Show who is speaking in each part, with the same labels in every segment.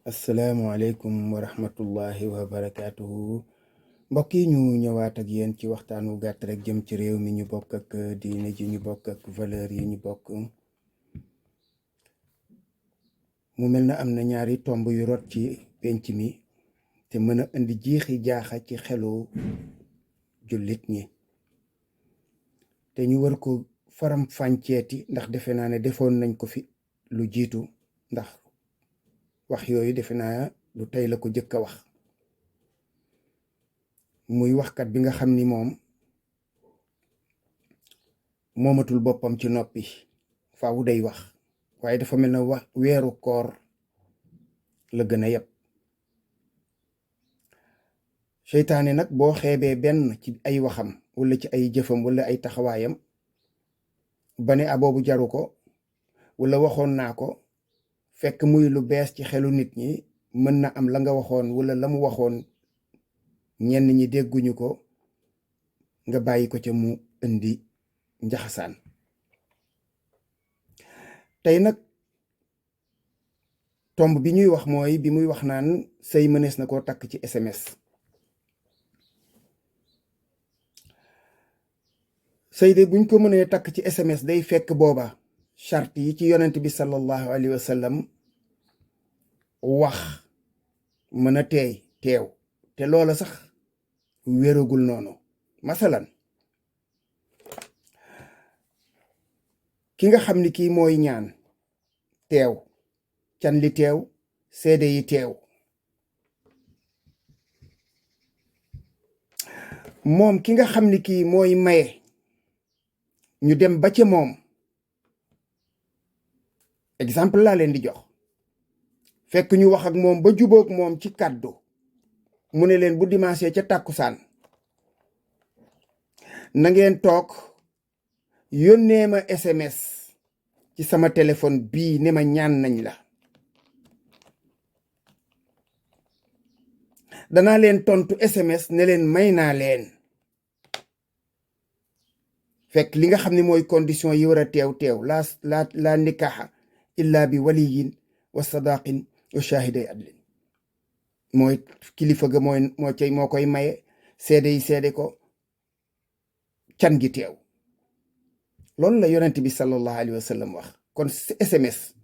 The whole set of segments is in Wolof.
Speaker 1: asalaamualeykum wa rahmatullahi wa barakaatuhu mbokk yi ñu ñëwaat ak yéen ci waxtaan wu gàtt rek jëm ci réew mi ñu bokk ak diine ji ñu bokk ak valeur yi ñu bokk. mu mel na am na ñaari tomb yu rot ci penc mi te mën a indi jiixi jaaxa ci xelu jullit ñi te ñu war ko faram fànceeti ndax defe naa ne defoon nañ ko fi lu jiitu, ndax wax yooyu defe naa lu tey la ko jëkk a wax. muy waxkat bi nga xam ni moomatul boppam ci noppi, faawu day wax, waaye dafa mel na wax weeru koor la gën a yeb. seytaane nag boo xeebee benn ci ay waxam wala ci ay jëfam wala ay taxawaayam ba ne aboobu jaru ko wala waxoon naa ko, fekk muy lu bees ci xelu nit ñi, mën na am la nga waxoon wala la mu waxoon ñenn ñi dégguñu ko, nga bàyyi ko ca mu indi njaxasaan. tey nag tomb bi ñuy wax mooy bi muy wax naan sëy mënees na koo takk ci SMS. sëy de buñ ko mënee takk ci SMS day fekk booba charte yi ci yonent bi sallallahu alayhi wa sallam wax mën a teew te loola sax wéragul noonu. masalan, ki nga xam ni kii mooy ñaan teew, can li teew, seede yi teew, moom ki nga xam ni kii mooy maye ñu dem ba ca moom. exemple laa leen di jox, fekk ñu wax ak moom ba jubóog moom ci kàddu, mu ne leen bu dimanche ca tàkkusaan na ngeen toog yónnee ma SMS ci sama téléphone bii ne ma ñaan nañ la. danaa leen tontu SMS ne leen may naa leen. fekk li nga xam ne mooy condition yi war a teew la nikaaxa illa bi waliyin wa sadaqin wa shahiday adlin. mooy kilifa ga moo koy maye, seede yi seede ko, can gi teew. loolu la yonent bi sallallahu alayhi wa sallam wax. kon SMS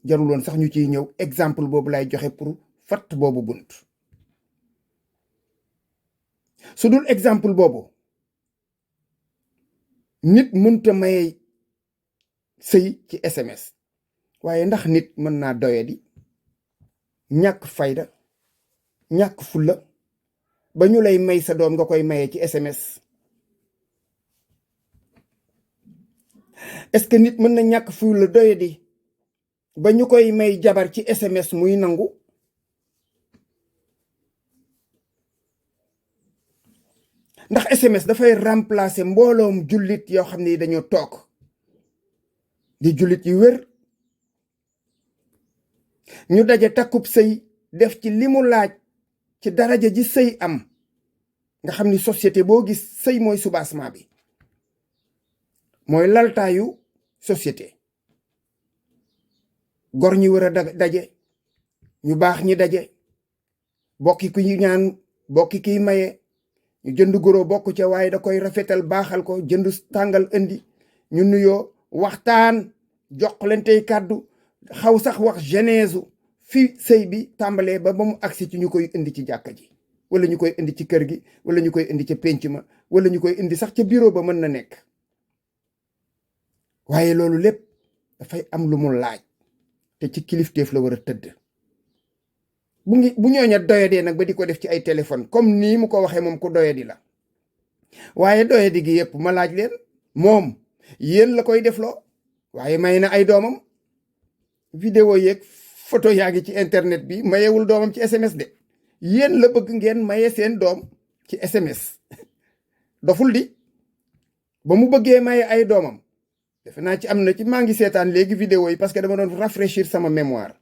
Speaker 1: jaruloon sax ñu ciy ñëw, exemple boobu lay joxe pour fatt boobu bunt. su dul exemple boobu, nit mënta maye sëy ci SMS. waaye ndax nit mën naa doyadi, ñàkk fayda, ñàkk fulla ba ñu lay may sa doom nga koy maye ci SMS? est-ce que nit mën na ñàkk fulla doyadi ba ñu koy may jabar ci SMS muy nangu? ndax SMS dafay remplacer mbooloom jullit yoo xam ne dañoo toog di jullit yu wér, ñu daje takkub sëy, def ci li mu laaj ci daraja ji sëy am. nga xam ni société boo gis sëy mooy soubassement bi, mooy laltaayu société. gor ñi war a daje, ñu baax ñi daje, bokki ku ñaan, bokki kiy maye, ñu jënd goro bokk ca, waaye da koy rafetal baaxal ko, jënd tàngal indi, ñu nuyoo waxtaan, joxlantey kàddu, xaw sax wax genèse fi sëy bi tàmbalee ba mu agsi ci ñu koy indi ci jàkka ji, wala ñu koy indi ci kër gi, wala ñu koy indi ca pénc ma, wala ñu koy indi sax ca bureau ba mën na nekk. waaye loolu lépp dafay am lu mu laaj, te ci kilifteef la war a tëdd. bu ñooña doyadee nag ba di ko def ci ay téléphone comme nii mu ko waxee, moom ku doyadi la. waaye doyadi gi yëpp ma laaj leen, moom yéen la koy defloo, waaye may na ay doomam. vidéo yeeg photo yaa ngi ci internet bi, mayewul doomam ci SMS de. yéen la bëgg ngeen maye seen doom ci SMS. doful di ba mu bëggee maye ay doomam. defe naa ci am na ci, maa ngi seetaan léegi vidéo yi parce que dama doon rafraîchir sama mémoire.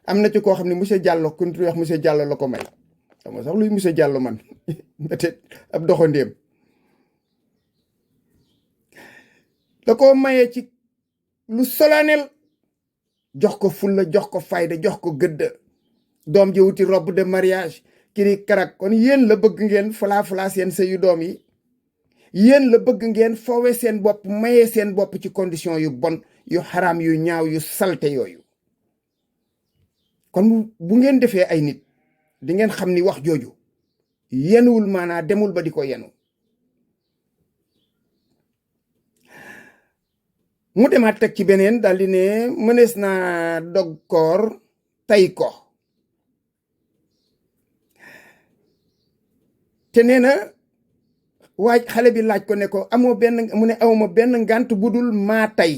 Speaker 1: am na ci koo xam ne monsieur Diallo ku ñu wax monsieur Diallo la ko may. xam nga sax luy monsieur Diallo man peut-être ab doxandéem. da koo maye ci lu solennel, jox ko fulla, jox ko fayda, jox ko gëdd. doom ji wuti robe de mariage kiri karak. kon yéen la bëgg ngeen falaa seen sëyu doom yi, yéen la bëgg ngeen foowe seen bopp, maye seen bopp ci condition yu bon yu xaraam yu ñaaw yu salte yooyu. kon bu ngeen defee ay nit di ngeen xam ni wax jooju yenuwul maanaa, demul ba di ko yenu. mu demaat teg ci beneen daal di ne mënees naa dog koor tay ko, te nee na xale bi laaj ko ne ko amoo benn, mu ne awma benn ngànt bu dul maa tay.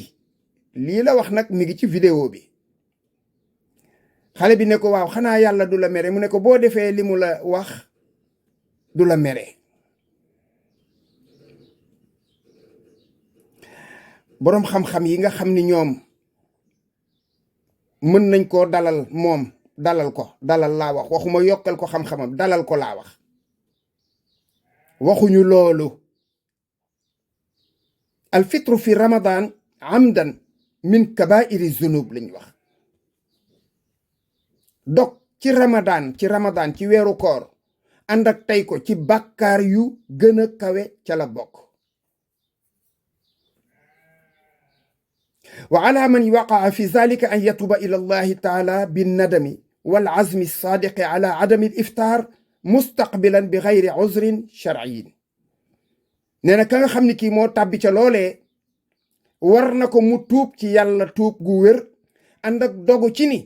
Speaker 1: lii la wax nag mi ngi ci vidéo bi. xale bi ne ko waaw xanaa yàlla du la mere, mu ne ko boo defee li mu la wax du la mere. boroom xam-xam yi nga xam ni ñoom mën nañ koo dalal, moom dalal ko, dalal laa wax, waxuma yokkal ko xam-xamam, dalal ko laa wax, waxuñu loolu. alfitru fi ramadan amdan min kabairi zunub lañ wax. dog ci ramadan ci weeru koor ànd ak tey ko ci bàkkaar yu gën a kawe ca la bokk. wa ala man waqaa fi zalika an yatuba ila allahi taala binnadami wal azmi sadiqi ala adami al iftar mustaqbilan bi gayri uzrin sharciyin. nee na ka nga xam ni kii moo tàbbi ca loolee war na ko mu tuub ci yàlla tuub gu wér, ànd ak dogu ci ni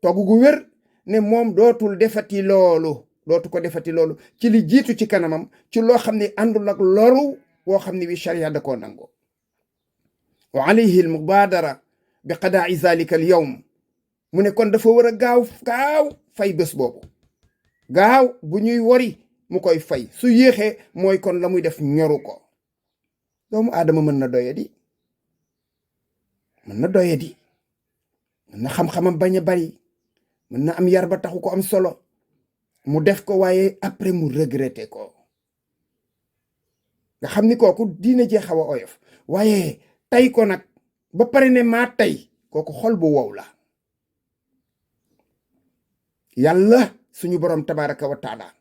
Speaker 1: togu gu wér ne moom dootul defati loolu, dootu ko defati loolu ci li jiitu ci kanamam, ci loo xam ne àndul ak loru woo xam ne wi sharia da koo nango. wa alayhi al mubaadara bi qadaai zalika al yawm. mu ne kon dafa war a gaaw fay bés boobu, gaaw bu ñuy wori mu koy fay. su yéexee mooy kon la muy def ñoru ko. doomu aadama mën na doyadi, mën na xam-xamam bañ a bari, mën na am yar ba taxu ko am solo, mu def ko waaye après mu regretter ko. nga xam ni kooku diine jee xaw a oyof, waaye tay ko nag ba pare ne maa tay, kooku xol bu wow la. yàlla suñu borom tabaraka wa taala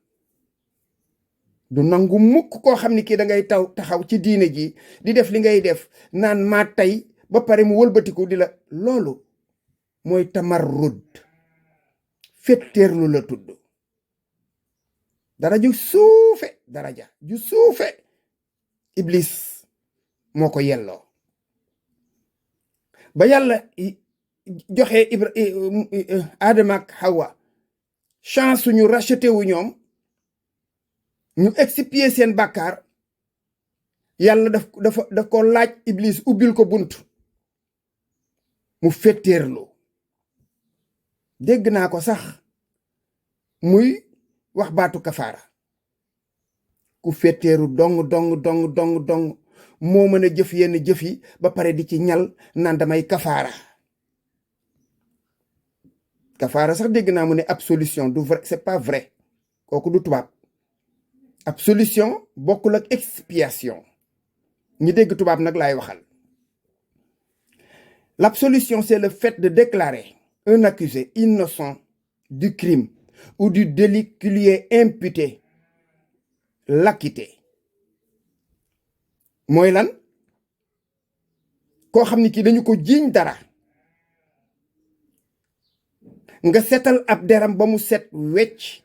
Speaker 1: du nangu mukk koo xam ni kii da ngay taxaw ci diine ji di def li ngay def naan maa tay ba pare mu wëlbatiku di la, loolu mooy tamarrud, fetteerlu la tudd. daraja ju suufe iblis moo ko yelloo. ba yàlla joxe Adama ak Hawa chance suñu racheté wu ñoom, ñu expier seen bàkkaar, yàlla daf ko laaj iblis ubbil ko bunt mu fetteerlu. dégg naa ko sax muy wax baatu kafaara. ku fetteeru dong moo mën a jëf yenn jëf yi ba pare di ci ñal naan damay kafaara. kafaara sax dégg naa mu ne absolution, du vrai, c'est pas vrai, kooku du tubaab. absolution bokkul ak expiation. ñi dégg tubaab nag laay waxal. l'absolution, c'est le fait de déclarer un accusé innocent du crime ou du délit qui lui est imputé, l'acquitter. mooy lan? koo xam ni kii dañu ko jiiñ dara, nga setal ab deram ba mu set wecc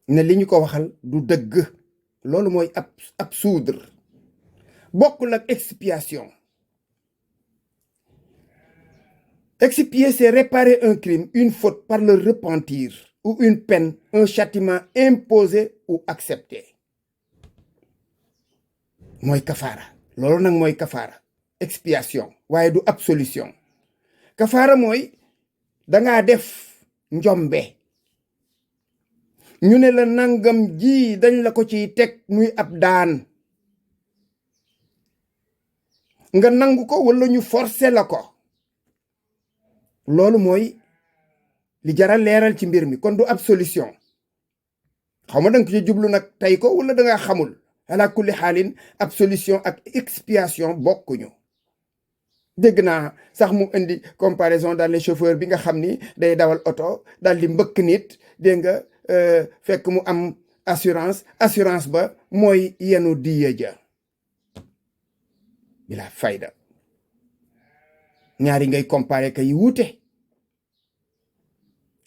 Speaker 1: ne li ñu ko waxal du dëgg. loolu mooy absoudre, bokkul ak expiation. Expier, c'est réparer un crime, une faute par le repentir, ou une peine, un châtiment imposé ou accepté. mooy kafaara. loolu nag mooy kafaara, expiation, waaye du absolution. kafaara mooy dangaa def njombe, ñu ne la nangam ji dañ la ko ciy teg muy ab daan, nga nangu ko wala ñu forcer la ko. loolu mooy li jara leeral ci mbir mi. kon du absolution. xaw ma danga ko ci jublu nag tey ko wala dangaa xamul. ala kulli xaalin absolution ak expiation bokkuñu. dégg naa sax mu indi comparaison daal les chauffeurs bi nga xam ni day dawal oto daal di mbëkk nit dégg nga fekk mu am assurance ba mooy yenu diya ja bila fayda ñaari ngay comparer kay wuute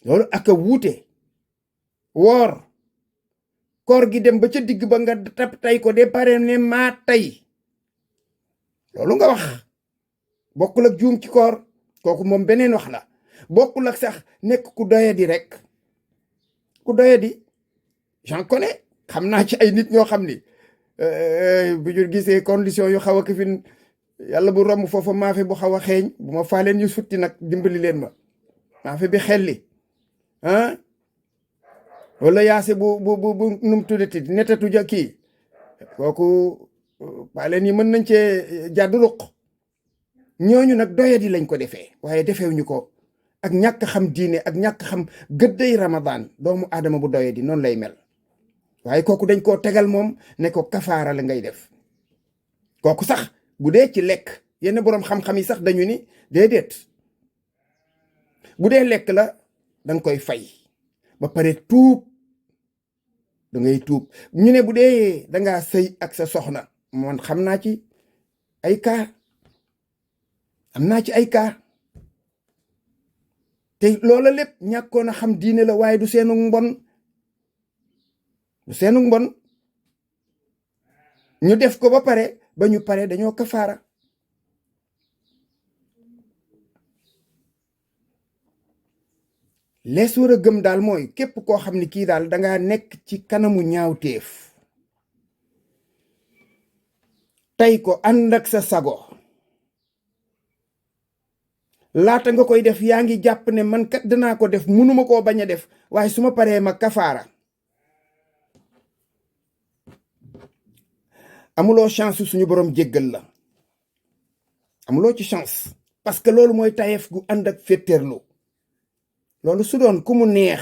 Speaker 1: loolu ak a wuute woor koor gi dem ba ca digg ba nga tap tay ko de pare ne maa tay loolu nga wax bokkul ak juum ci koor kooku moom beneen wax la bokkul ak sax nekk ku doyadi rek ku doyadi j'en connais xam naa ci ay nit ñoo xam ni bu ñu gisee condition yu xaw a kifin yàlla bu romb foofa maafe bu xaw a xeeñ bu ma faaleen ñu sutti nag dimbali leen ma maafe bi xelli wala yaase bu num tuddati netatu ja kii kooku faaleen yi mën nañ cee jàdd ruq ñooñu nag doyadi lañ ko defee waaye defewuñu ko ak ñàkk xam diine ak ñàkk xam gëdday Ramadan doomu aadama bu doyadi noonu lay mel waaye kooku dañ koo tegal moom ne ko kafaara la ngay def kooku sax bu dee ci lekk yenn boroom xam-xam yi sax dañu ni déedéet bu dee lekk la danga koy fay ba pare tuub da ngay tuub ñu ne bu dee dangaa sëy ak sa soxna man xam naa ci ay cas am naa ci ay cas te loola lépp ñàkkoon a xam diine la waaye du seenu mbon ñu def ko ba pare ba ñu pare dañoo kafaara lees war a gëm daal mooy képp koo xam ni kii daal dangaa nekk ci kanamu ñaawteef tey ko ànd ak sa sago laata nga koy def yaa ngi jàpp ne man kat danaa ko def mënuma koo bañ a def waaye su ma paree ma kafaara amuloo chance suñu borom jéggal la amuloo ci chance parce que loolu mooy tayeef gu ànd ak féttéerlu loolu su doon ku mu neex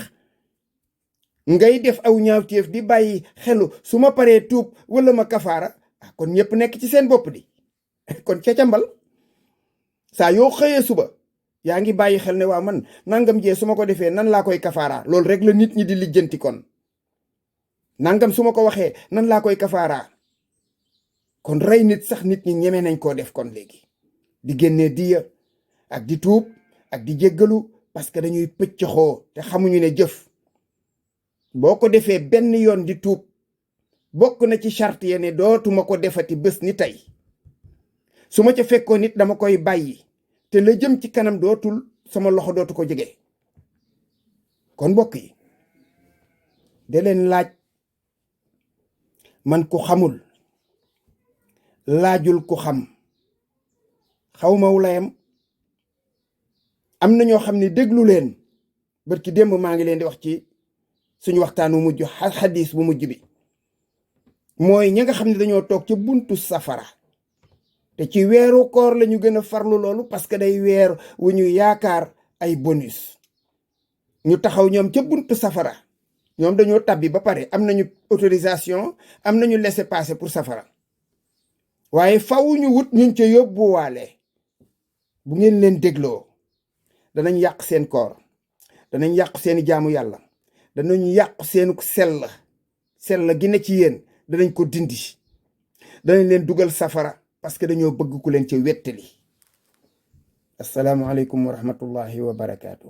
Speaker 1: ngay def aw ñaawteef di bàyyi xelu su ma paree tuub wala ma kafaara kon ñëpp nekk ci seen bopp di kon cacambal saa yoo xëyee suba yaa ngi bàyyi xel ne waaw man nangam jee su ma ko defee nan laa koy kafaara loolu rek la nit ñi di lijjanti kon nangam su ma ko waxee nan laa koy kafaara kon rey nit sax nit ñi ñeme nañ koo def kon léegi di génnee diya ak di tuub ak di jéggalu parce que dañuy pëccxoo te xamuñu ne jëf boo ko defee benn yoon di tuub bokk na ci charte ya ne dootuma ko defati bés ni tey su ma ca fekkoon nit dama koy bàyyi te la jëm ci kanam dootul sama loxo dootu ko jege kon mbokk yi de leen laaj man ku xamul laajul ku xam xawma wulayam am na ñoo xam ne déglu leen barki démb maa ngi leen di wax ci suñu waxtaanu mujj xadis bu mujj bi mooy ña nga xam ne dañoo toog ca buntu safara te ci weeru koor la ñu gën a farlu loolu parce que day weer wu ñu yaakaar ay bonus ñu taxaw ñoom ca buntu safara ñoom dañoo tabbi ba pare am nañu autorisation am nañu laissez-passer pour safara waaye faw ñu wut ñun ca yóbbuwaale bu ngeen leen dégloo danañ yàq seen koor danañ yàq seeni jaamu yàlla danañ yàq seenu sell gi ne ci yéen danañ ko dindi danañ leen dugal safara parce que dañoo bëgg ku leen ca wettali assalaamu aleykum wa rahmatullahi wa barakaatu.